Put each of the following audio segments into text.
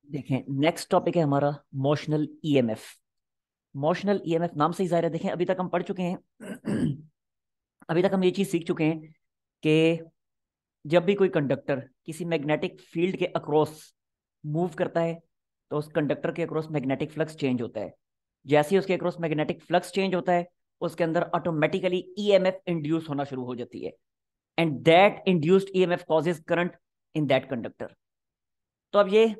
देखें, next topic है हमारा मोशनल ईएमएफ। मोशनल ईएमएफ नाम से ही जाहिर है। देखें, अभी तक हम पढ़ चुके हैं अभी तक हम ये चीज सीख चुके हैं कि जब भी कोई कंडक्टर किसी मैग्नेटिक फील्ड के अक्रॉस मूव करता है तो उस कंडक्टर के अक्रॉस मैग्नेटिक फ्लक्स चेंज होता है। जैसे ही उसके अक्रॉस मैग्नेटिक फ्लक्स चेंज होता है, उसके अंदर ऑटोमेटिकली ईएमएफ इंड्यूस होना शुरू हो जाती है, and that induced EMF causes current in that conductor. तो अब ये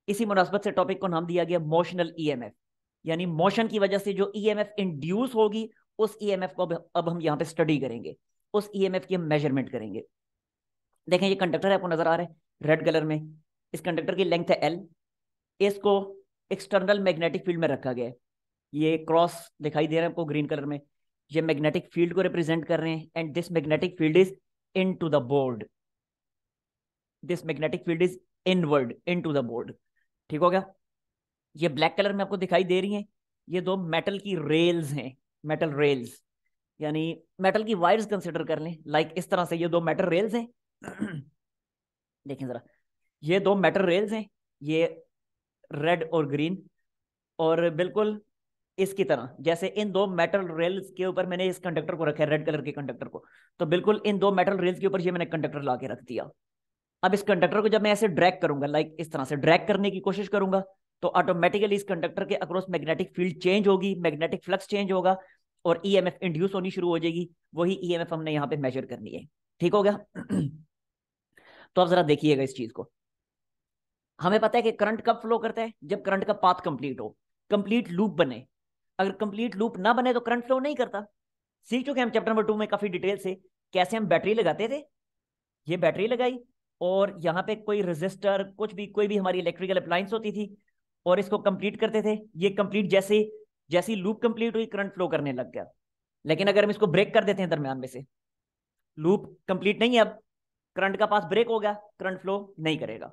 इसी मुनासबत से टॉपिक को नाम दिया गया मोशनल ईएमएफ, यानी मोशन की वजह से जो ईएमएफ इंड्यूस होगी, उस ईएमएफ को अब हम यहाँ पे स्टडी करेंगे, उस ईएमएफ की हम मेजरमेंट करेंगे। देखें, ये कंडक्टर है, आपको नजर आ रहा है रेड कलर में। इस कंडक्टर की लेंथ है एल। इसको एक्सटर्नल मैग्नेटिक फील्ड में रखा गया है। ये क्रॉस दिखाई दे रहा है आपको ग्रीन कलर में। ये मैग्नेटिक फील्ड को रिप्रेजेंट कर रहे हैं, and this magnetic field is into the board. This magnetic field is inward into the board. ठीक हो गया। ये ब्लैक कलर में आपको दिखाई दे रही हैं, ये दो मेटल की रेल्स हैं। मेटल रेल्स यानी मेटल की वायर्स कंसिडर कर लें, लाइक इस तरह से ये दो मेटल रेल्स हैं देखें जरा, ये दो मेटल रेल्स हैं, ये रेड और ग्रीन। और बिल्कुल इसकी तरह जैसे इन दो मेटल रेल्स के ऊपर मैंने इस कंडक्टर को रखा है, रेड कलर के कंडक्टर को, तो बिल्कुल इन दो मेटल रेल्स के ऊपर ये मैंने कंडक्टर ला के रख दिया। अब इस कंडक्टर को जब मैं ऐसे ड्रैग करूंगा, लाइक इस तरह से ड्रैग करने की कोशिश करूंगा, तो ऑटोमेटिकली इस कंडक्टर के अक्रॉस मैग्नेटिक फील्ड चेंज होगी, मैग्नेटिक फ्लक्स चेंज होगा, और ईएमएफ इंड्यूस होनी शुरू हो जाएगी। वही ईएमएफ हमने यहाँ पे मेजर करनी है। ठीक हो गया तो अब जरा देखिएगा इस चीज को। हमें पता है कि करंट कब फ्लो करता है, जब करंट का पाथ कंप्लीट हो, कंप्लीट लूप बने। अगर कंप्लीट लूप ना बने तो करंट फ्लो नहीं करता। सीख चुके हैं हम चैप्टर नंबर 2 में काफी डिटेल से कैसे हम बैटरी लगाते थे। ये बैटरी लगाई, और यहाँ पे कोई रेजिस्टर, कुछ भी, कोई भी हमारी इलेक्ट्रिकल अप्लायंस होती थी, और इसको कंप्लीट करते थे। ये कंप्लीट जैसे जैसी लूप कंप्लीट हुई, करंट फ्लो करने लग गया। लेकिन अगर हम इसको ब्रेक कर देते हैं दरमियान में से, लूप कंप्लीट नहीं है, अब करंट का पास ब्रेक हो गया, करंट फ्लो नहीं करेगा।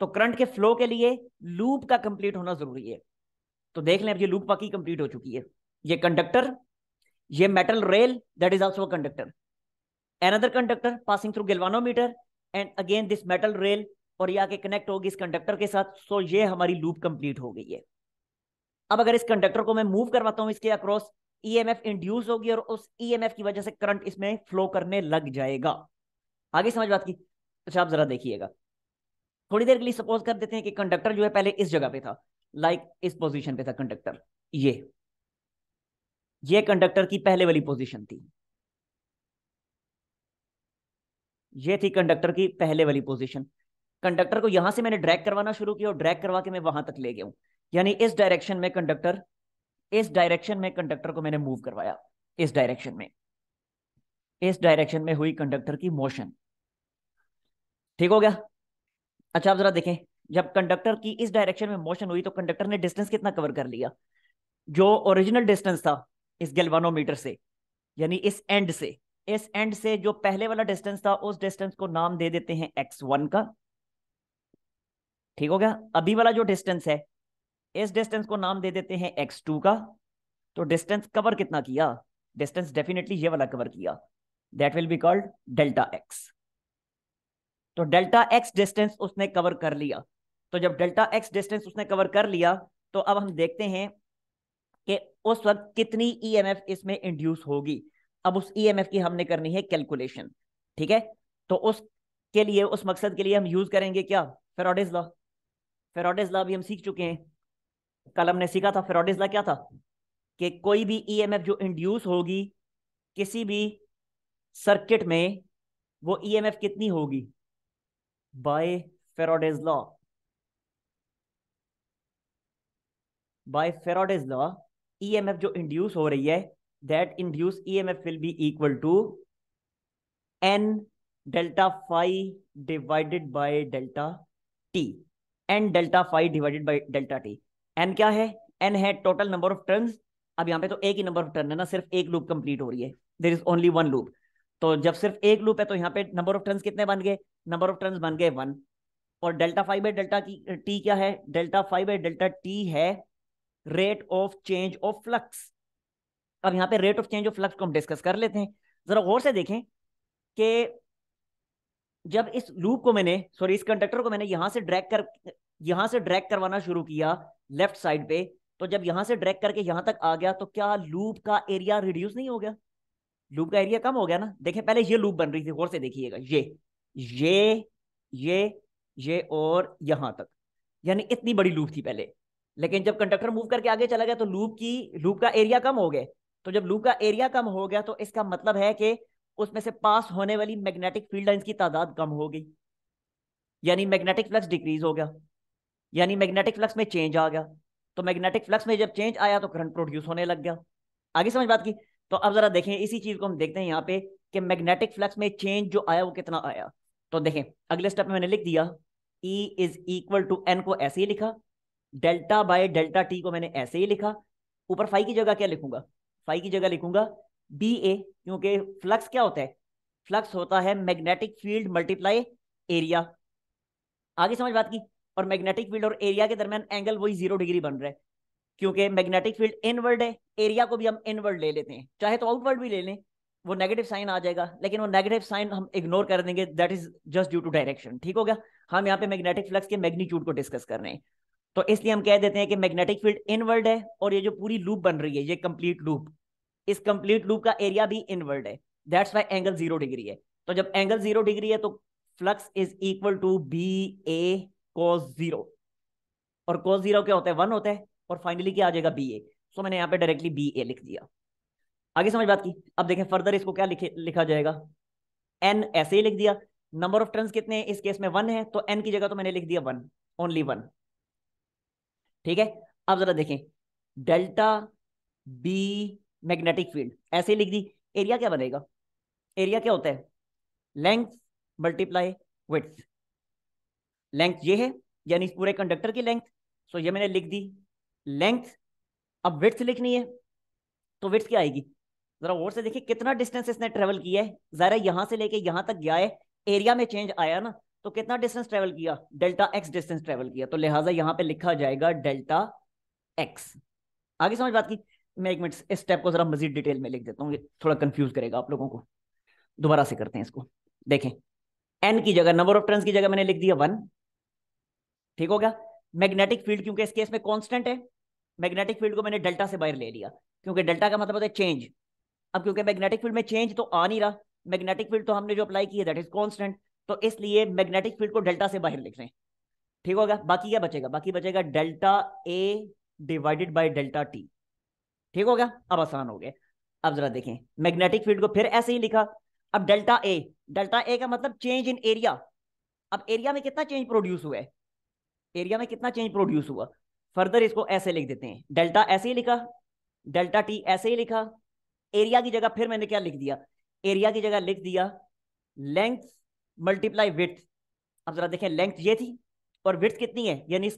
तो करंट के फ्लो के लिए लूप का कंप्लीट होना जरूरी है। तो देख लें, अब ये लूप बाकी कंप्लीट हो चुकी है। ये कंडक्टर, ये metal rail, that is also a conductor, another conductor passing through galvanometer, and again this metal rail, और ये आके कनेक्ट होगी इस कंडक्टर के साथ। सो ये हमारी लूप कंप्लीट हो गई है। अब अगर इस कंडक्टर को मैं मूव करवाता हूं इसके अक्रॉस, ईएमएफ इंड्यूस होगी, और उस ईएमएफ की वजह से करंट इसमें फ्लो करने लग जाएगा। आगे समझ बात की। अच्छा, आप जरा देखिएगा, थोड़ी देर के लिए सपोज कर देते हैं कि कंडक्टर जो है पहले इस जगह पे था, लाइक इस पोजीशन पे था कंडक्टर। ये कंडक्टर की पहले वाली पोजीशन थी, ये थी कंडक्टर की पहले वाली पोजीशन। कंडक्टर को यहां से मैंने ड्रैग करवाना शुरू किया, और ड्रैग करवा के मैं वहां तक ले गया हूं, यानी इस डायरेक्शन में कंडक्टर को मैंने मूव करवाया। इस डायरेक्शन में, इस डायरेक्शन में हुई कंडक्टर की मोशन। ठीक हो गया। अच्छा, आप जरा देखें, जब कंडक्टर की इस डायरेक्शन में मोशन हुई तो कंडक्टर ने डिस्टेंस कितना कवर कर लिया। जो ओरिजिनल डिस्टेंस था इस गैल्वानोमीटर से, यानी इस एंड से जो पहले वाला डिस्टेंस था, उस डिस्टेंस को नाम दे देते हैं x1 का। ठीक हो गया। अभी वाला जो डिस्टेंस है, इस डिस्टेंस को नाम दे देते हैं x2 का। तो डिस्टेंस कवर कितना किया, डिस्टेंस डेफिनेटली ये वाला कवर किया, that will be called delta x. तो डेल्टा एक्स डिस्टेंस उसने कवर कर लिया। तो जब डेल्टा एक्स डिस्टेंस उसने कवर कर लिया, तो अब हम देखते हैं कि उस वक्त कितनी ईएमएफ इसमें इंड्यूस होगी। अब उस ईएमएफ की हमने करनी है कैलकुलेशन। ठीक है। तो उसके लिए, उस मकसद के लिए हम यूज करेंगे क्या, फेराडेज लॉ। फेराडेज लॉ भी हम सीख चुके हैं, कल हमने सीखा था। फेराडेज लॉ क्या था कि कोई भी ईएमएफ जो इंड्यूस होगी किसी भी सर्किट में, वो ईएमएफ कितनी होगी, by Faraday's law. By Faraday's law, EMF जो इंड्यूस हो रही है, that induce EMF will be equal to N delta phi divided by delta T. N delta phi divided by delta T. N क्या है, N है total number of turns. अब यहाँ पे तो एक ही नंबर ऑफ टर्न है ना, सिर्फ एक लूप कंप्लीट हो रही है, there is only one loop. तो जब सिर्फ एक लूप है तो यहाँ पे नंबर ऑफ टर्न्स कितने बन गए, नंबर ऑफ टर्न्स बन गए 1। और डेल्टा फाइव बाई डेल्टा की टी क्या है, delta five by delta T है rate of change of flux. अब यहाँ पे rate of change of flux को हम डिस्कस कर लेते हैं। जरा गौर से देखें कि जब इस लूप को मैंने, सॉरी, इस कंडक्टर को मैंने यहां से ड्रैग कर, यहां से ड्रैग करवाना शुरू किया लेफ्ट साइड पे, तो जब यहां से ड्रैग करके यहां तक आ गया तो क्या लूप का एरिया रिड्यूस नहीं हो गया? लूप का एरिया कम हो गया ना। देखें पहले ये लूप बन रही थी, गौर से देखिएगा, ये ये ये और यहां तक, यानी इतनी बड़ी लूप थी पहले। लेकिन जब कंडक्टर मूव करके आगे चला गया तो लूप का एरिया कम हो गया। तो जब लूप का एरिया कम हो गया तो इसका मतलब है कि उसमें से पास होने वाली मैग्नेटिक फील्ड लाइंस की तादाद कम हो गई, यानी मैग्नेटिक फ्लक्स डिक्रीज हो गया, यानी मैग्नेटिक फ्लक्स में चेंज आ गया। तो मैग्नेटिक फ्लक्स में जब चेंज आया तो करंट प्रोड्यूस होने लग गया। आगे समझ बात की? तो अब जरा देखें इसी चीज को हम देखते हैं यहाँ पे कि मैग्नेटिक फ्लक्स में चेंज जो आया वो कितना आया। तो देखें अगले स्टेप में मैंने लिख दिया E is equal to N को ऐसे ही लिखा, डेल्टा बाय डेल्टा टी को मैंने ऐसे ही लिखा। ऊपर फाई की जगह क्या लिखूंगा? फाई की जगह लिखूंगा बी ए, क्योंकि फ्लक्स क्या होता है? फ्लक्स होता है मैग्नेटिक फील्ड मल्टीप्लाई एरिया। आगे समझ बात की? और मैग्नेटिक फील्ड और एरिया के दरमियान एंगल वही 0 डिग्री बन रहा है, क्योंकि मैग्नेटिक फील्ड इनवर्ड है, एरिया को भी हम इनवर्ड ले लेते हैं, चाहे तो आउटवर्ड भी ले लें, वो नेगेटिव साइन आ जाएगा, लेकिन वो नेगेटिव साइन हम इग्नोर कर देंगे, that is just due to direction. ठीक हो गया? हम यहाँ पे मैग्नेटिक फ्लक्स के मैग्नीट्यूड को डिस्कस कर रहे हैं। तो इसलिए हम कह देते हैं कि मैग्नेटिक फील्ड इनवर्ड है, और ये जो पूरी लूप बन रही है, ये कंप्लीट लूप, इस कंप्लीट लूप का एरिया भी इनवर्ड है, दैट्स वाई एंगल 0 डिग्री है। तो जब एंगल 0 डिग्री है तो flux is equal to B A cos 0, और cos 0 क्या होता है? 1 होता है, और फाइनली क्या आ जाएगा? बी ए। सो मैंने यहाँ पे डायरेक्टली बी ए लिख दिया। आगे समझ बात की? अब देखें फर्दर इसको क्या लिखा जाएगा। एन ऐसे ही लिख दिया। नंबर ऑफ टर्न्स कितने हैं इस केस में? 1 है, तो एन की जगह तो मैंने लिख दिया 1, ओनली 1। ठीक है? अब जरा देखें डेल्टा बी मैग्नेटिक फील्ड ऐसे ही लिख दी। एरिया क्या बनेगा? एरिया क्या होता है? Length multiply width. लेंथ ये है, यानी इस पूरे कंडक्टर की लेंथ, सो ये मैंने लिख दी लेंथ। अब विड्थ लिखनी है, तो विड्थ क्या आएगी? जरा गौर से देखिए कितना डिस्टेंस इसने ट्रेवल किया है। जरा यहां से लेके यहां तक गया है, एरिया में चेंज आया ना, तो कितना डिस्टेंस ट्रेवल किया? डेल्टा एक्स डिस्टेंस ट्रेवल किया, तो लिहाजा यहां पे लिखा जाएगा डेल्टा एक्स। आगे समझ बात की? मैं एक मिनट इस स्टेप को जरा मजीद डिटेल में लिख देता हूँ, ये थोड़ा कंफ्यूज करेगा आप लोगों को। दोबारा से करते हैं इसको। देखें एन की जगह, नंबर ऑफ टर्न्स की जगह मैंने लिख दिया 1। ठीक हो गया? मैग्नेटिक फील्ड क्योंकि इस केस में कांस्टेंट है, मैग्नेटिक फील्ड को मैंने डेल्टा से बाहर ले लिया, क्योंकि डेल्टा का मतलब होता है चेंज। अब क्योंकि मैग्नेटिक फील्ड में चेंज तो आ नहीं रहा, मैग्नेटिक फील्ड तो हमने जो अप्लाई की है दैट इज कांस्टेंट, तो इसलिए मैग्नेटिक फील्ड को डेल्टा से बाहर लिख रहे हैं। ठीक होगा? बाकी क्या बचेगा? बाकी बचेगा delta A divided by delta T. ठीक हो गया? अब आसान हो गया। अब जरा देखें मैग्नेटिक फील्ड को फिर ऐसे ही लिखा। अब डेल्टा ए, डेल्टा ए का मतलब चेंज इन एरिया। अब एरिया में कितना चेंज प्रोड्यूस हुआ है? एरिया में कितना चेंज प्रोड्यूस हुआ? फर्दर इसको ऐसे लिख देते हैं, डेल्टा ऐसे ही लिखा, डेल्टा टी ऐसे ही लिखा। एरिया की जगह फिर मैंने क्या लिख दिया? एरिया की जगह लिख दिया लेंथ मल्टीप्लाई विड्थ। अब जरा देखें लेंथ ये थी और विड्थ कितनी है, यानी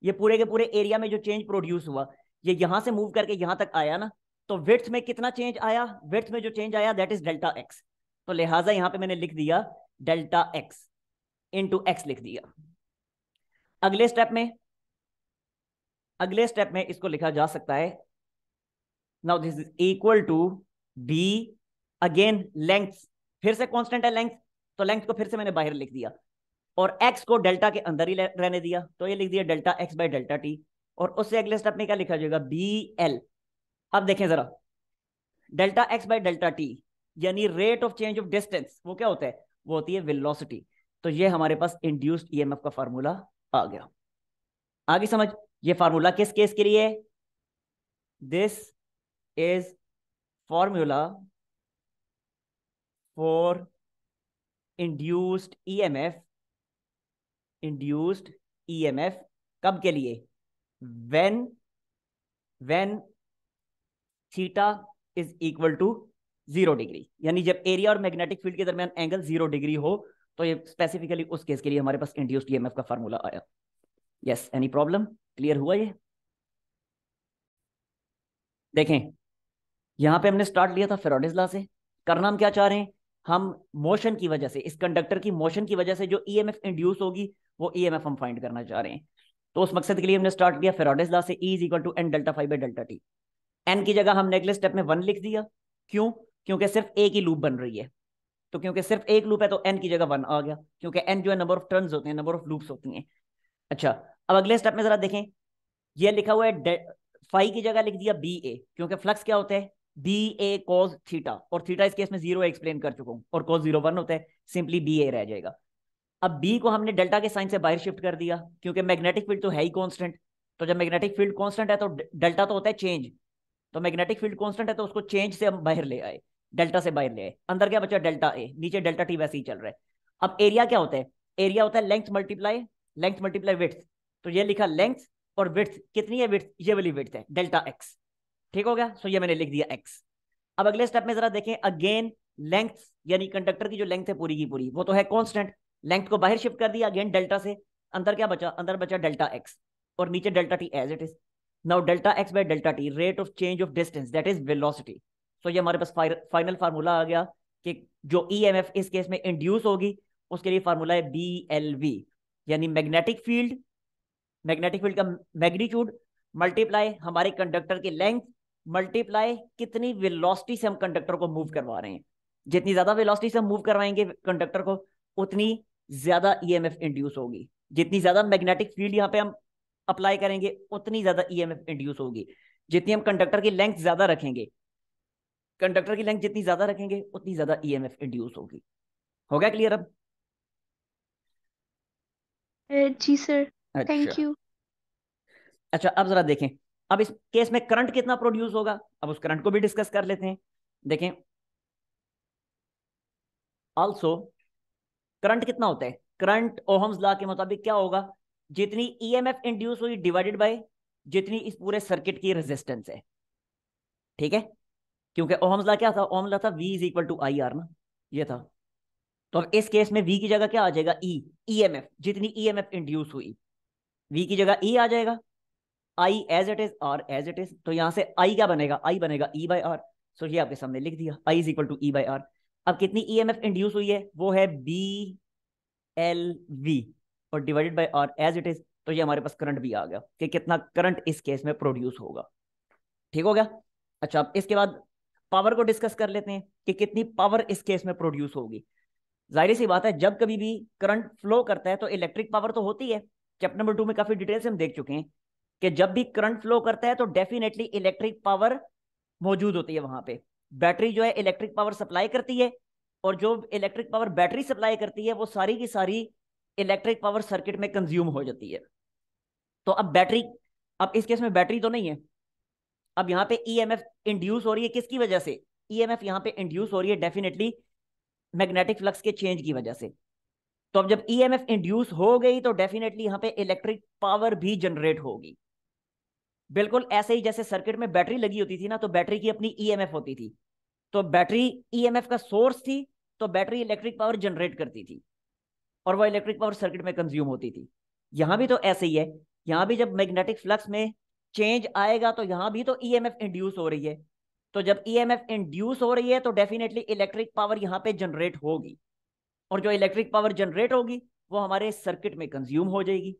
ये पूरे के पूरे एरिया में जो चेंज प्रोड्यूस हुआ, ये यहां से मूव करके यहां तक आया ना, तो विड्थ में कितना चेंज आया? विड्थ में जो चेंज आया दैट इज डेल्टा एक्स। तो लिहाजा यहां पे मैंने लिख दिया डेल्टा एक्स इंटू एक्स लिख दिया। अगले स्टेप में, अगले स्टेप में इसको लिखा जा सकता है, now this is equal to B, again length फिर से कांस्टेंट है लेंथ, तो लेंथ को फिर से मैंने बाहर लिख दिया, और x को डेल्टा के अंदर ही रहने दिया, तो ये लिख दिया delta X by delta T. और उससे अगले स्टेप में क्या लिखा जाएगा? B L. अब देखें जरा delta X by delta T, यानी rate of change of distance, वो क्या होता है? वो होती है वेलोसिटी। तो ये हमारे पास इंड्यूस्ड ईएमएफ का फार्मूला आ गया। आगे समझ, ये फार्मूला किस केस के लिए? This is formula for induced EMF, induced EMF कब के लिए? When theta is equal to 0 degree, यानी जब एरिया और मैग्नेटिक फील्ड के दरमियान एंगल 0 डिग्री हो, तो ये स्पेसिफिकली उस केस के लिए हमारे पास इंड्यूस्ड ईएमएफ का फार्मूला आया। Yes, any problem? क्लियर हुआ ये? देखें यहां पे हमने स्टार्ट लिया था फेराडेज लॉ से। करना हम क्या चाह रहे हैं? हम मोशन की वजह से, इस कंडक्टर की मोशन की वजह से जो ईएमएफ इंड्यूस होगी, वो ईएमएफ हम फाइंड करना चाह रहे हैं। तो उस मकसद के लिए हमने स्टार्ट लिया फेराडेज लॉ से, E is equal to N delta five by delta T. N की जगह हमने अगले स्टेप में 1 लिख दिया। क्यों? क्योंकि सिर्फ एक ही लूप बन रही है, तो क्योंकि सिर्फ एक लूप है तो एन की जगह 1 आ गया, क्योंकि एन जो है नंबर ऑफ टर्न्स होते हैं, नंबर ऑफ लूप्स होती हैं। अच्छा, अब अगले स्टेप में जरा देखें, ये लिखा हुआ है फाई की जगह लिख दिया बी ए, क्योंकि फ्लक्स क्या होता है, बी ए कॉस थीटा, और थीटा इस केस में 0 एक्सप्लेन कर चुका हूं, और कॉस 0 1 होता है, सिंपली बी ए रह जाएगा। अब बी को हमने डेल्टा के साइन से बाहर शिफ्ट कर दिया, क्योंकि मैग्नेटिक फील्ड तो है ही कांस्टेंट, तो जब मैग्नेटिक फील्ड कांस्टेंट है तो डेल्टा तो होता है चेंज, तो मैग्नेटिक फील्ड कांस्टेंट है तो उसको चेंज से हम बाहर ले आए, डेल्टा से बाहर ले आए, अंदर क्या बचा डेल्टा ए, नीचे डेल्टा टी वैसे ही चल रहा है। अब एरिया क्या होता है, एरिया होता है लेंथ मल्टीप्लाई विड्थ, तो ये लिखा लेंथ और विड्थ कितनी है, विड्थ ये वाली विड्थ है डेल्टा एक्स, ठीक हो गया, सो ये मैंने लिख दिया एक्स। अब अगले स्टेप में जरा देखें, अगेन लेंथ यानी कंडक्टर की जो लेंथ है पूरी की पूरी वो तो है कांस्टेंट, लेंथ को बाहर शिफ्ट कर दिया अगेन डेल्टा से, अंदर क्या बचा, अंदर बचा डेल्टा एक्स और नीचे delta T as it is. Now delta X by delta T, rate of change of distance that is velocity. So ये हमारे पास फाइनल फार्मूला आ गया कि जो ईएमएफ इस केस में इंड्यूस होगी उसके लिए फार्मूला है बी एल वी, यानी मैग्नेटिक फील्ड का मैग्नीट्यूड मल्टीप्लाई हमारे कंडक्टर की लेंथ मल्टीप्लाई कितनी वेलोसिटी से हम कंडक्टर को मूव करवा रहे हैं, जितनी ज्यादा वेलोसिटी से हम मूव करवाएंगे कंडक्टर को उतनी ज्यादा ईएमएफ इंड्यूस होगी, जितनी ज्यादा मैग्नेटिक फील्ड यहाँ पे हम अप्लाई करेंगे उतनी ज्यादा ईएमएफ इंड्यूस होगी, जितनी हम कंडक्टर की लेंथ ज्यादा रखेंगे, कंडक्टर की लेंथ जितनी ज्यादा रखेंगे उतनी ज्यादा ईएमएफ इंड्यूस होगी। हो गया क्लियर अब? जी सर। अच्छा। Thank you. अच्छा, अब जरा देखें, अब इस केस में करंट कितना प्रोड्यूस होगा, अब उस करंट को भी डिस्कस कर लेते हैं। देखें आल्सो करंट कितना होता है, करंट ओहम्स लॉ के मुताबिक क्या होगा, जितनी ईएमएफ इंड्यूस हुई डिवाइडेड बाय जितनी इस पूरे सर्किट की रेजिस्टेंस है, ठीक है, क्योंकि ओहम्स लॉ क्या था, ओहम्स लॉ था V is equal to I R ना, ये था। तो अब इस केस में V की जगह क्या आ जाएगा, ई, ईएमएफ जितनी ईएमएफ इंड्यूस हुई V की जगह E आ जाएगा, I as it is R as it is, तो यहां से आई क्या बनेगा, आई बनेगा ई बाई आर। सो ये आपके सामने लिख दिया, I is equal to E by R. अब कितनी ईएमएफ इंड्यूस हुई है, वो है बी एल वी, और divided by R as it is, तो ये हमारे पास करंट भी आ गया कि कितना करंट इस केस में प्रोड्यूस होगा, ठीक हो गया। अच्छा, अब इसके बाद पावर को डिस्कस कर लेते हैं कि कितनी पावर इस केस में प्रोड्यूस होगी। जाहिर सी बात है, जब कभी भी करंट फ्लो करता है तो इलेक्ट्रिक पावर तो होती है, चैप्टर नंबर 2 में काफी डिटेल से हम देख चुके हैं कि जब भी करंट फ्लो करता है तो डेफिनेटली इलेक्ट्रिक पावर मौजूद होती है वहां पे, बैटरी जो है इलेक्ट्रिक पावर सप्लाई करती है, और जो इलेक्ट्रिक पावर बैटरी सप्लाई करती है वो सारी की सारी इलेक्ट्रिक पावर सर्किट में कंज्यूम हो जाती है। तो अब बैटरी, अब इस केस में बैटरी तो नहीं है, अब यहाँ पे ईएमएफ इंड्यूस हो रही है किसकी वजह से, ईएमएफ यहाँ पे इंड्यूस हो रही है डेफिनेटली मैग्नेटिक फ्लक्स के चेंज की वजह से। तो अब जब ईएमएफ इंड्यूस हो गई तो डेफिनेटली यहाँ पे इलेक्ट्रिक पावर भी जनरेट होगी, बिल्कुल ऐसे ही जैसे सर्किट में बैटरी लगी होती थी ना, तो बैटरी की अपनी ईएमएफ होती थी, तो बैटरी ईएमएफ का सोर्स थी, तो बैटरी इलेक्ट्रिक पावर जनरेट करती थी और वह इलेक्ट्रिक पावर सर्किट में कंज्यूम होती थी। यहां भी तो ऐसे ही है, यहां भी जब मैग्नेटिक फ्लक्स में चेंज आएगा तो यहां भी तो ईएमएफ इंड्यूस हो रही है, तो जब ईएमएफ इंड्यूस हो रही है तो डेफिनेटली इलेक्ट्रिक पावर यहां पे जनरेट होगी, और जो इलेक्ट्रिक पावर जनरेट होगी वो हमारे सर्किट में कंज्यूम हो जाएगी।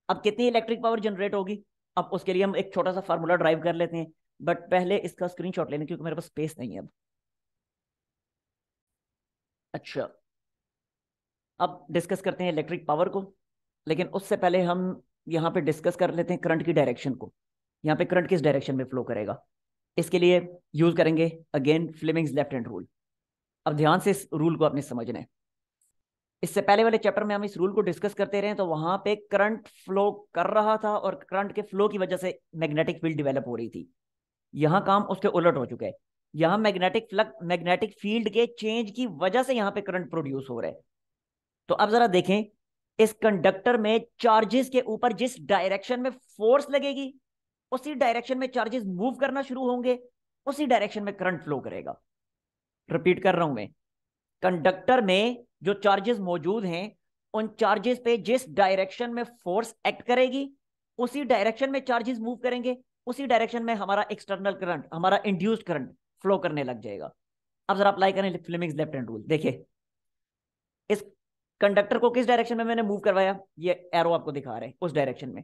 अब कितनी इलेक्ट्रिक पावर जनरेट होगी, अब उसके लिए हम एक छोटा सा फार्मूला ड्राइव कर लेते हैं, बट पहले इसका स्क्रीनशॉट लेने क्योंकि मेरे पास स्पेस नहीं है अब। अच्छा, अब डिस्कस करते हैं इलेक्ट्रिक पावर को, लेकिन उससे पहले हम यहाँ पे डिस्कस कर लेते हैं करंट की डायरेक्शन को, यहाँ पे करंट किस डायरेक्शन में फ्लो करेगा। इसके लिए यूज करेंगे again Fleming's left hand rule. अब ध्यान से इस रूल को आपने समझना है, इससे पहले वाले चैप्टर में हम इस रूल को डिस्कस करते रहे तो वहां पे करंट फ्लो कर रहा था और करंट के फ्लो की वजह से मैग्नेटिक फील्ड डेवलप हो रही थी। यहां काम उसके उलट हो चुका है, यहां मैग्नेटिक फील्ड के चेंज की वजह से यहां पे करंट प्रोड्यूस हो रहा है। तो अब जरा देखें, इस कंडक्टर में चार्जेस के ऊपर जिस डायरेक्शन में फोर्स लगेगी उसी डायरेक्शन में चार्जेस मूव करना शुरू होंगे, उसी डायरेक्शन में करंट फ्लो करेगा। रिपीट कर रहा हूं मैं, कंडक्टर में जो चार्जेस मौजूद हैं उन चार्जेस पे जिस डायरेक्शन में फोर्स एक्ट करेगी उसी डायरेक्शन में चार्जेस मूव करेंगे, उसी डायरेक्शन में हमारा एक्सटर्नल करंट, हमारा इंड्यूस्ड करंट फ्लो करने लग जाएगा। अब जरा अप्लाई करें फ्लेमिंग्स लेफ्ट हैंड रूल। देखिए इस कंडक्टर को किस डायरेक्शन में मैंने मूव करवाया, ये एरो आपको दिखा रहे हैं उस डायरेक्शन में,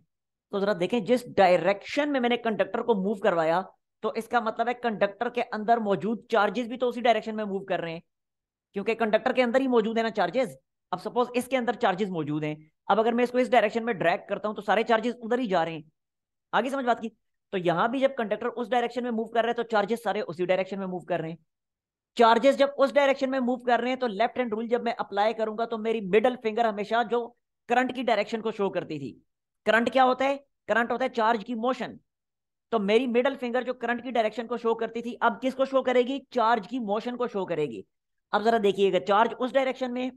तो जरा देखें जिस डायरेक्शन में मैंने कंडक्टर को मूव करवाया तो इसका मतलब है कंडक्टर के अंदर मौजूद चार्जेस भी तो उसी डायरेक्शन में मूव कर रहे हैं, क्योंकि कंडक्टर के अंदर ही मौजूद है ना चार्जेस। अब सपोज इसके अंदर चार्जेस मौजूद हैं, अब अगर मैं इसको इस डायरेक्शन में ड्रैग करता हूं तो सारे चार्जेस उधर ही जा रहे हैं। आगे समझ बात की? तो यहां भी जब कंडक्टर उस डायरेक्शन में मूव कर रहे हैं तो चार्जेस सारे उसी डायरेक्शन में मूव कर रहे हैं। चार्जेस जब उस डायरेक्शन में मूव कर रहे हैं तो लेफ्ट हैंड रूल जब मैं अप्लाई करूंगा तो मेरी मिडल फिंगर हमेशा जो करंट की डायरेक्शन को शो करती थी। करंट क्या होता है? करंट होता है चार्ज की मोशन। तो मेरी मिडल फिंगर जो करंट की डायरेक्शन को शो करती थी अब किसको शो करेगी? चार्ज की मोशन को शो करेगी। अब जरा देखिएगा, चार्ज उस डायरेक्शन में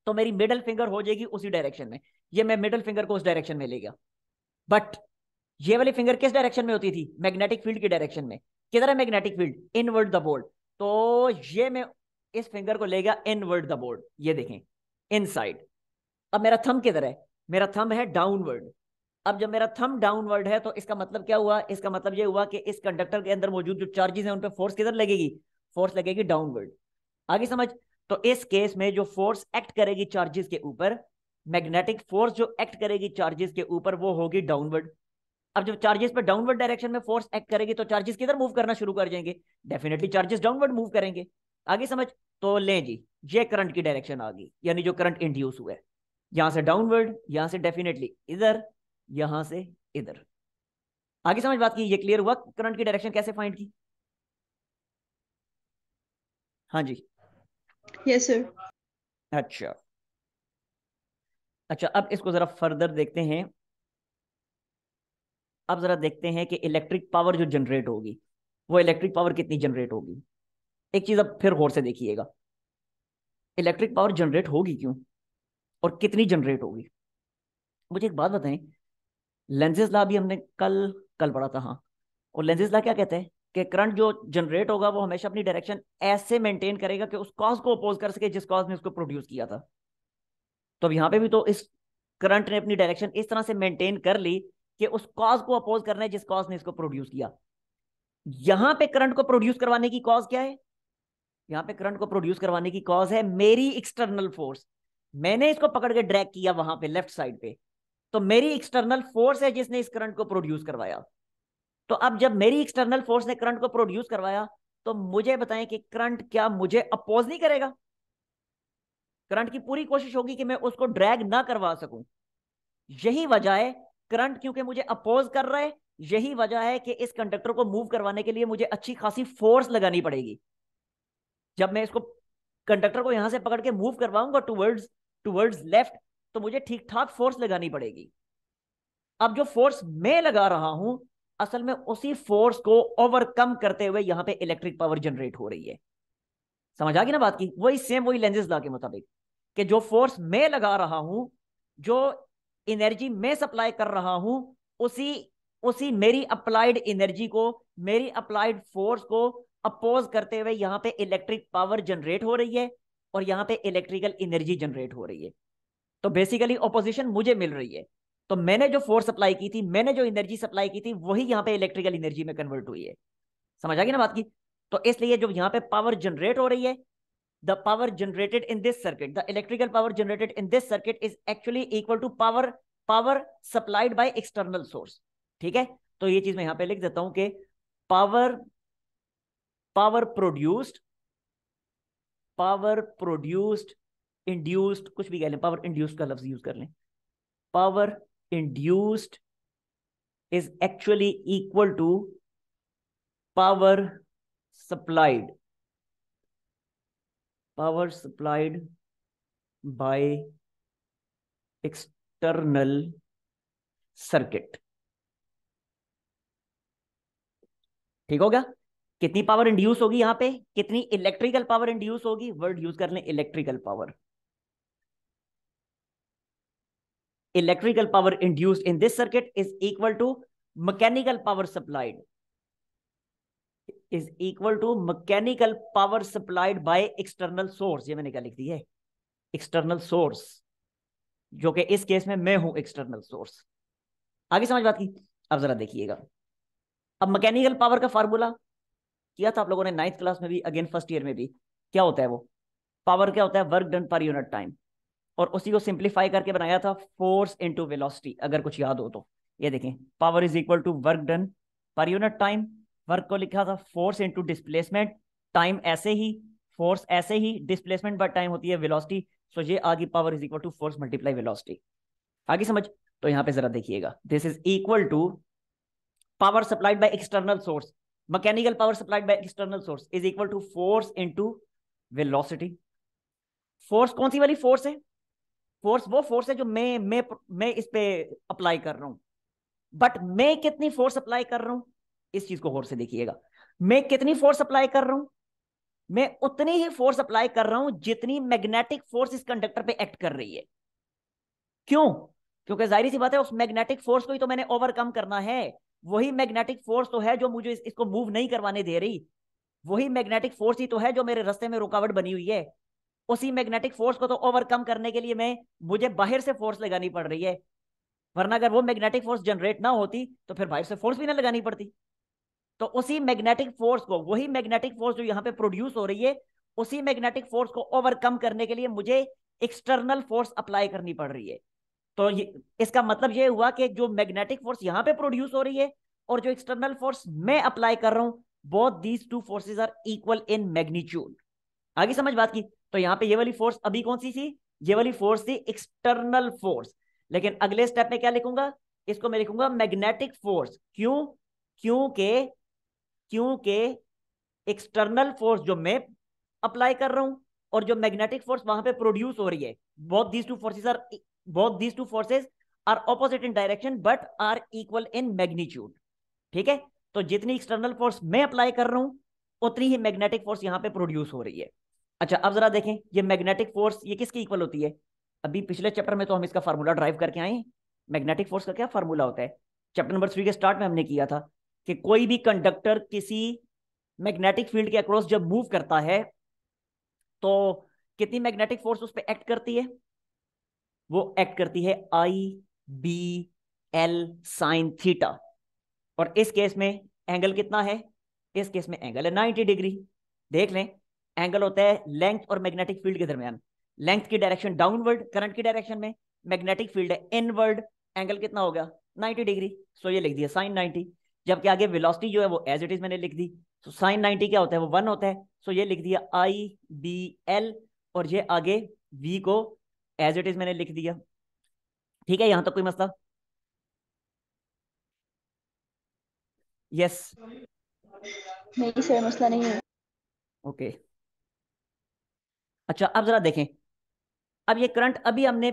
तो मेरी मिडल फिंगर हो जाएगी उसी डायरेक्शन में। ये मैं मिडल फिंगर को उस डायरेक्शन में ले गया, बट ये वाली फिंगर किस डायरेक्शन में होती थी? मैग्नेटिक फील्ड की डायरेक्शन में। किधर है magnetic field? Inward the board. तो ये मैं इस फिंगर को ले गया इनवर्ड द बोर्ड, ये देखें इनसाइड। अब मेरा थंब किधर है? मेरा थंब है डाउनवर्ड। अब जब मेरा थंब डाउनवर्ड है तो इसका मतलब क्या हुआ? इसका मतलब ये हुआ कि इस कंडक्टर के अंदर मौजूद जो चार्जेस हैं उन पे फोर्स किधर लगेगी? फोर्स लगेगी डाउनवर्ड। आगे समझ? तो इस केस में जो फोर्स एक्ट करेगी चार्जेस के ऊपर, मैग्नेटिक फोर्स जो एक्ट करेगी चार्जेस के ऊपर, वो होगी डाउनवर्ड। अब जब चार्जेस पे डाउनवर्ड डायरेक्शन में फोर्स एक्ट करेगी तो चार्जेस किधर मूव करना शुरू कर जाएंगे? डेफिनेटली चार्जेस डाउनवर्ड मूव करेंगे। आगे समझ? तो लें जी, ये करंट की डायरेक्शन आ गई, यानी जो करंट इंड्यूस हुआ है यहां से डाउनवर्ड, यहां से डेफिनेटली इधर, यहां से इधर। आगे समझ बात की? ये क्लियर हुआ करंट की डायरेक्शन कैसे फाइंड की? हाँ जी। Yes sir. अच्छा अच्छा, अब इसको जरा फर्दर देखते हैं। अब जरा देखते हैं कि इलेक्ट्रिक पावर जो जनरेट होगी वो इलेक्ट्रिक पावर कितनी जनरेट होगी। एक चीज अब फिर गौर से देखिएगा, इलेक्ट्रिक पावर जनरेट होगी क्यों और कितनी जनरेट होगी। मुझे एक बात बताएं, लेंजेस लॉ भी हमने कल कल पढ़ा था, हाँ। और लेंजेस लॉ क्या कहते हैं कि करंट जो जनरेट होगा वो हमेशा अपनी डायरेक्शन ऐसे मेंटेन करेगा कि उस कॉज को अपोज कर सके जिस कॉज ने उसको प्रोड्यूस किया था। तो अब यहाँ पे भी तो इस करंट ने अपनी डायरेक्शन इस तरह से मेंटेन कर ली कि उस कॉज को अपोज करना है जिस कॉज ने इसको प्रोड्यूस किया। यहां पे करंट को प्रोड्यूस करवाने की कॉज क्या है? यहां पे करंट को प्रोड्यूस करवाने की कॉज है मेरी एक्सटर्नल फोर्स। मैंने इसको पकड़ के ड्रैग किया वहां पे लेफ्ट साइड पे, तो मेरी एक्सटर्नल फोर्स है जिसने इस करंट को प्रोड्यूस करवाया। तो अब जब मेरी एक्सटर्नल फोर्स ने करंट को प्रोड्यूस करवाया तो मुझे बताएं कि करंट क्या मुझे अपोज नहीं करेगा? करंट की पूरी कोशिश होगी कि मैं उसको ड्रैग ना करवा सकूं। यही वजह है, करंट क्योंकि मुझे अपोज कर रहा है, यही वजह है कि इस कंडक्टर को मूव करवाने के लिए मुझे अच्छी खासी फोर्स लगानी पड़ेगी। जब मैं इसको कंडक्टर को यहां से पकड़ के मूव करवाऊंगा टूवर्ड्स टूवर्ड्स लेफ्ट, तो मुझे ठीक ठाक फोर्स लगानी पड़ेगी। अब जो फोर्स मैं लगा रहा हूं, असल में उसी फोर्स को ओवरकम करते हुए यहां पे इलेक्ट्रिक पावर जनरेट हो रही है। समझ आ गई ना बात की? वही सेम वही लेंजेस लॉ के मुताबिक कि जो फोर्स मैं लगा रहा हूं, जो एनर्जी मैं सप्लाई कर रहा हूं, उसी उसी मेरी अप्लाइड एनर्जी को, मेरी अप्लाइड फोर्स को अपोज करते हुए यहां पे इलेक्ट्रिक पावर जनरेट हो रही है और यहां पे इलेक्ट्रिकल एनर्जी जनरेट हो रही है। तो बेसिकली ऑपोजिशन मुझे मिल रही है। तो मैंने जो फोर्स सप्लाई की थी, मैंने जो एनर्जी सप्लाई की थी, वही यहां पे इलेक्ट्रिकल एनर्जी में कन्वर्ट हुई है। समझ आ गई ना बात की? तो इसलिए जो यहां पे पावर जनरेट हो रही है, the power generated in this circuit, the electrical power generated in this circuit is actually equal to power supplied by external source। ठीक है? तो ये चीज मैं यहां पे लिख देता हूं कि पावर पावर प्रोड्यूस्ड इंड्यूस्ड, कुछ भी कह लें, पावर इंड्यूस्ड का लफ्ज यूज कर लें। Power induced is actually equal to power supplied, power supplied by external circuit. ठीक हो गया? कितनी पावर इंड्यूस होगी यहां पे? कितनी इलेक्ट्रिकल पावर इंड्यूस होगी? वर्ड यूज कर लें electrical power. Electrical power induced in this circuit is equal to mechanical power supplied, is equal to mechanical power supplied by external source. ये मैंने क्या लिख दी है? एक्सटर्नल सोर्स, जो कि इस केस में मैं हूं एक्सटर्नल सोर्स। आगे समझ बात की? अब जरा देखिएगा, अब मैकेनिकल पावर का फार्मूला किया था आप लोगों ने नाइन्थ क्लास में भी, अगेन फर्स्ट ईयर में भी। क्या होता है वो? पावर क्या होता है? Work done per unit time. और उसी को सिंप्लीफाई करके बनाया था फोर्स इनटू वेलोसिटी, अगर कुछ याद हो तो। ये देखें, power is equal to work done per unit time. Work को लिखा था फोर्स इनटू डिस्प्लेसमेंट, टाइम ऐसे ही, फोर्स ऐसे ही, डिस्प्लेसमेंट बाय टाइम होती है वेलोसिटी। सो ये आ गई power is equal to force multiply velocity. आगे समझ। तो यहां पे जरा देखिएगा, this is equal to power supplied by external source, mechanical power supplied by external source is equal to force into velocity. Force कौन सी वाली फोर्स है? फोर्स वो फोर्स है जो मैं इस पे अप्लाई कर रहा हूं। बट मैं कितनी फोर्स अप्लाई कर रहा हूं, इस चीज को गौर से देखिएगा। मैं कितनी फोर्स अप्लाई कर रहा हूं? मैं उतनी ही फोर्स अप्लाई कर रहा हूं जितनी मैग्नेटिक फोर्स इस कंडक्टर पे एक्ट कर रही है। क्यों? क्योंकि जाहिर सी बात है, उस मैग्नेटिक फोर्स को ही तो मैंने ओवरकम करना है। वही मैग्नेटिक फोर्स तो है जो मुझे इसको मूव नहीं करवाने दे रही। वही मैग्नेटिक फोर्स ही तो है जो मेरे रास्ते में रुकावट बनी हुई है। उसी मैग्नेटिक फोर्स को तो ओवरकम करने के लिए मुझे बाहर से फोर्स लगानी पड़ रही है। वरना अगर वो मैग्नेटिक फोर्स जनरेट ना होती तो फिर बाहर से फोर्स भी ना लगानी पड़ती। तो उसी मैग्नेटिक फोर्स को, वही मैग्नेटिक फोर्स जो यहाँ पे प्रोड्यूस हो रही है, उसी मैग्नेटिक फोर्स को ओवरकम करने के लिए मुझे एक्सटर्नल फोर्स अप्लाई करनी पड़ रही है। तो इसका मतलब ये हुआ कि जो मैग्नेटिक फोर्स यहाँ पे प्रोड्यूस हो रही है और जो एक्सटर्नल फोर्स मैं अप्लाई कर रहा हूं, both these two forces are equal in magnitude. आगे समझ बात की। तो यहाँ पे ये वाली फोर्स अभी कौन सी थी? ये वाली फोर्स थी एक्सटर्नल फोर्स। लेकिन अगले स्टेप में क्या लिखूंगा? इसको मैं लिखूंगा मैग्नेटिक फोर्स। क्यों? क्योंकि क्योंकि एक्सटर्नल फोर्स जो मैं अप्लाई कर रहा हूं और जो मैग्नेटिक फोर्स वहां पे प्रोड्यूस हो रही है, both these two forces are opposite in direction but are equal in magnitude. ठीक है। तो जितनी एक्सटर्नल फोर्स मैं अप्लाई कर रहा हूं, उतनी ही मैग्नेटिक फोर्स यहां पे प्रोड्यूस हो रही है। अच्छा, अब जरा देखें, ये मैग्नेटिक फोर्स ये किसकी इक्वल होती है? अभी पिछले चैप्टर में तो हम इसका फार्मूला ड्राइव करके आए। मैग्नेटिक फोर्स का क्या फार्मूला होता है? चैप्टर नंबर 3 के स्टार्ट में हमने किया था कि कोई भी कंडक्टर किसी मैग्नेटिक फील्ड के अक्रॉस जब मूव करता है तो कितनी मैग्नेटिक फोर्स उस पर एक्ट करती है? वो एक्ट करती है आई बी एल साइन थीटा। और इस केस में एंगल कितना है? इस केस में एंगल है 90 डिग्री। देख लें, एंगल होता है लेंथ और मैग्नेटिक फील्ड के दरमियान। लेंथ की डायरेक्शन डाउनवर्ड करंट की डायरेक्शन में, मैग्नेटिक फील्ड है इनवर्ड। एंगल कितना हो गया? 90 डिग्री। सो ये लिख दिया साइन 90। जबकि आगे वेलोसिटी जो है वो एज इट इज मैंने लिख दी। सो साइन 90 क्या होता है? वो 1 होता है। सो ये लिख दिया आई बी एल, और ये आगे वी को एज इट इज मैंने लिख दिया। ठीक है, यहां तक कोई मसला? यस। नहीं सर, मसला नहीं है। ओके। अच्छा, अब जरा देखें। अब ये करंट अभी हमने,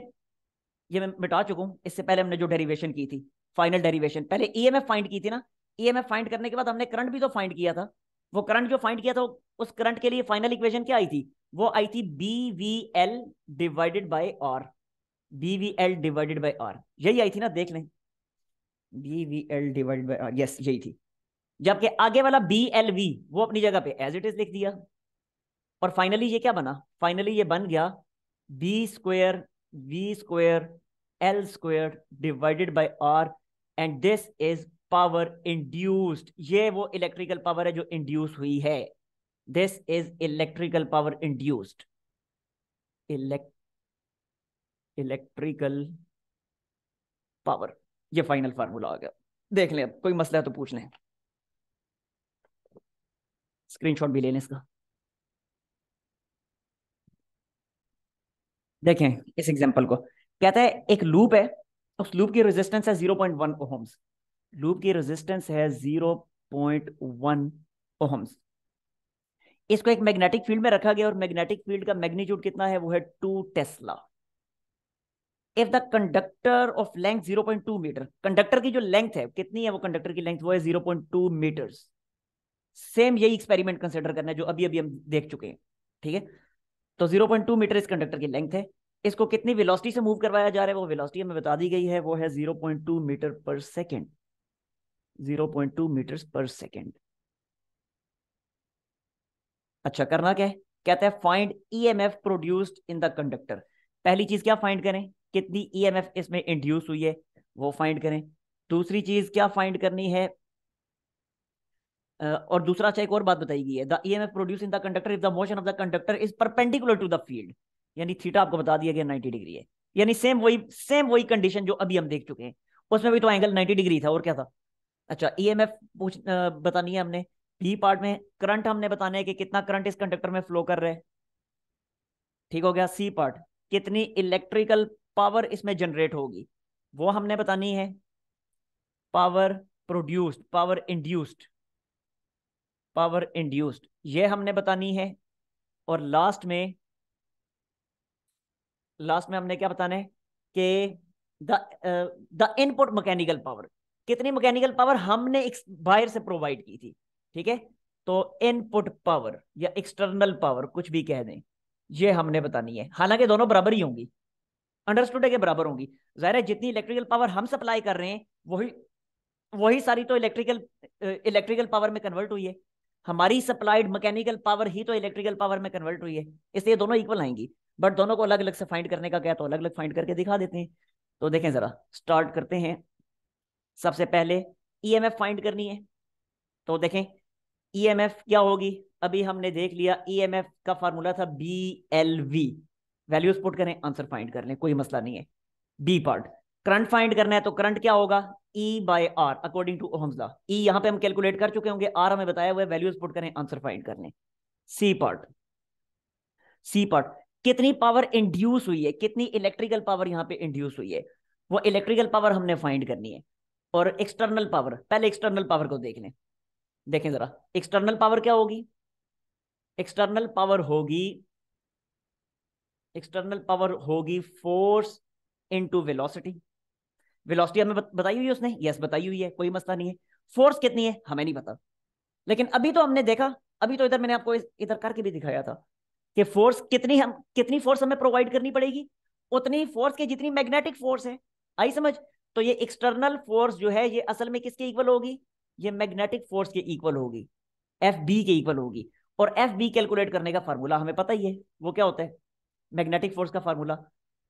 ये मैं मिटा चुका हूं। इससे पहले हमने जो डेरिवेशन की थी, फाइनल डेरिवेशन, पहले ईएमएफ फाइंड की थी ना। ईएमएफ फाइंड करने के बाद हमने करंट भी तो फाइंड किया था। वो करंट जो फाइंड किया था, उस करंट के लिए फाइनल इक्वेशन क्या आई थी? वो आई थी B V L divided by R. B V L divided by R, यही आई थी ना, देख लें। B V L divided by R, yes यही थी। जबकि आगे वाला बी एल वी वो अपनी जगह पे एज इट इज लिख दिया। और फाइनली ये क्या बना? फाइनली ये बन गया B square V square L square divided by R, and this is power induced. ये वो इलेक्ट्रिकल पावर है जो इंड्यूस हुई है। This is electrical power induced. Electrical power, ये फाइनल फार्मूला आ गया। देख लें, अब कोई मसला है तो पूछ लें। स्क्रीनशॉट भी ले लें इसका। देखें इस एग्जांपल को। कहता है एक लूप है, उस लूप की रेजिस्टेंस है 0.1 ओहम्स। लूप की रेजिस्टेंस है 0.1 ओहम्स। इसको एक मैग्नेटिक फील्ड में रखा गया और मैग्नेटिक फील्ड का मैग्नीट्यूड कितना है? वो है 2 tesla. If the conductor of length 0.2 metre, conductor की जो लेंथ है कितनी है? वो कंडक्टर की लेंथ वो है 0.2 मीटर्स। सेम यही एक्सपेरिमेंट कंसिडर करना है जो अभी अभी हम देख चुके हैं। ठीक है। तो 0.2 मीटर इस कंडक्टर की लेंथ है। इसको कितनी वेलोसिटी से मूव करवाया जा रहा है? वो वेलोसिटी हमें बता दी गई है, वो है 0.2 मीटर पर सेकेंड। 0.2 मीटर पर सेकेंड। अच्छा, करना क्या है? कहता है find EMF produced in the conductor. पहली चीज क्या फाइंड करें? कितनी ईएमएफ इसमें इंड्यूस हुई है, वो फाइंड करें। दूसरी चीज क्या फाइंड करनी है? और दूसरा, अच्छा, एक और बात बताई गई है, the EMF produce in the conductor if the motion of the conductor is perpendicular to the field. यानी थीटा आपको बता दिया गया 90 डिग्री है। यानी सेम वही कंडीशन जो अभी हम देख चुके हैं। उसमें भी तो एंगल 90 डिग्री था, और क्या था? अच्छा, ईएमएफ बतानी है हमने। बी पार्ट में करंट हमने बताना है कि कितना करंट इस कंडक्टर में फ्लो कर रहा है। ठीक हो गया। सी पार्ट, कितनी इलेक्ट्रिकल पावर इसमें जनरेट होगी। वो हमने बतानी है। Power produced, power induced, power induced ये हमने बतानी है। और लास्ट में हमने क्या बताना है कि the the input mechanical power, कितनी मैकेनिकल पावर हमने बाहर से प्रोवाइड की थी। ठीक है, तो इनपुट पावर या एक्सटर्नल पावर कुछ भी कह दें, ये हमने बतानी है। हालांकि दोनों बराबर ही होंगी, अंडरस्टूड है कि बराबर होंगी। जाहिर है जितनी इलेक्ट्रिकल पावर हम सप्लाई कर रहे हैं वही वही सारी तो इलेक्ट्रिकल पावर में कन्वर्ट हुई है। हमारी सप्लाइड मैकेनिकल पावर ही तो इलेक्ट्रिकल पावर में कन्वर्ट हुई है, इसलिए दोनों इक्वल आएंगी। बट दोनों को अलग अलग से फाइंड करने का क्या, तो अलग अलग फाइंड करके दिखा देते हैं। तो देखें जरा, स्टार्ट करते हैं। सबसे पहले ईएमएफ फाइंड करनी है। तो देखें ईएमएफ क्या होगी, अभी हमने देख लिया ईएमएफ का फार्मूला था BLV। वैल्यूज पुट करें, आंसर फाइंड कर लें, कोई मसला नहीं है। बी पार्ट, करंट फाइंड करना है, तो करंट क्या होगा, E by R according to Ohm's law. E यहां पे हम कैलकुलेट कर चुके होंगे, आर हमें बताया हुआ है, वैल्यूज पुट करें, आंसर फाइंड कर लें। सी पार्ट, सी पार्ट, कितनी पावर इंड्यूस हुई है, कितनी इलेक्ट्रिकल पावर यहां पे इंड्यूस हुई है, वो इलेक्ट्रिकल पावर हमने फाइंड करनी है। और एक्सटर्नल पावर, पहले एक्सटर्नल पावर को देख लें। देखें जरा, एक्सटर्नल पावर क्या होगी, एक्सटर्नल पावर होगी, एक्सटर्नल पावर होगी फोर्स इनटू वेलोसिटी। वेलोसिटी हमें बताई हुई है उसने, यस बताई हुई है, कोई मसला नहीं है। फोर्स कितनी है हमें नहीं पता, लेकिन अभी तो हमने देखा, अभी तो इधर मैंने आपको इधर करके भी दिखाया था कि फोर्स कितनी फोर्स हमें प्रोवाइड करनी पड़ेगी, उतनी फोर्स की जितनी मैग्नेटिक फोर्स है। आई समझ। तो ये एक्सटर्नल फोर्स जो है ये असल में किसके इक्वल होगी, ये मैग्नेटिक फोर्स के इक्वल होगी, FB के इक्वल होगी। और FB कैलकुलेट करने का फार्मूला हमें पता ही है, वो क्या होता है, मैग्नेटिक फोर्स का फार्मूला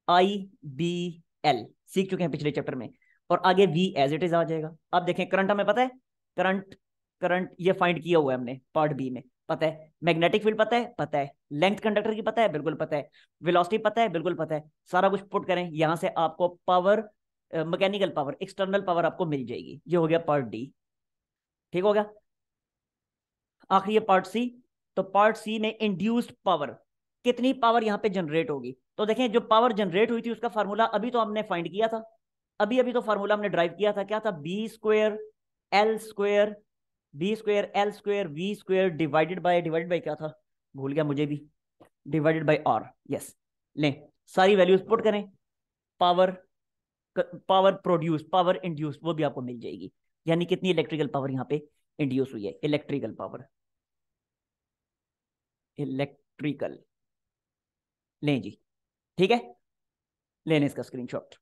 IBL, सीख चुके हैं पिछले चैप्टर में। और आगे V एज इट इज आ जाएगा। अब देखें करंट हमें पता है, करंट करंट ये फाइंड किया हुआ है हमने पार्ट बी में, पता है। मैग्नेटिक फील्ड पता है, पता है। लेंथ कंडक्टर की पता है, बिल्कुल पता है। वेलोसिटी पता है, बिल्कुल पता है। सारा कुछ पुट करें, यहां से आपको power, mechanical power, external power आपको मिल जाएगी। ये हो गया पार्ट डी, ठीक हो गया। आखिरी है पार्ट सी। तो पार्ट सी में इंड्यूस्ड पावर, कितनी पावर यहां पे जनरेट होगी। तो देखें जो पावर जनरेट हुई थी उसका फार्मूला अभी तो हमने फाइंड किया था, अभी अभी तो फार्मूला हमने ड्राइव किया था, क्या था, B² L² B²L² divided by क्या था, भूल गया मुझे भी, डिवाइडेड बाय R। यस, लें सारी वैल्यूज पुट करें, power, power produce, power induce वो भी आपको मिल जाएगी। यानी कितनी इलेक्ट्रिकल पावर यहाँ पे इंड्यूस हुई है, इलेक्ट्रिकल पावर, इलेक्ट्रिकल, लें जी, ठीक है, लेने इसका स्क्रीनशॉट।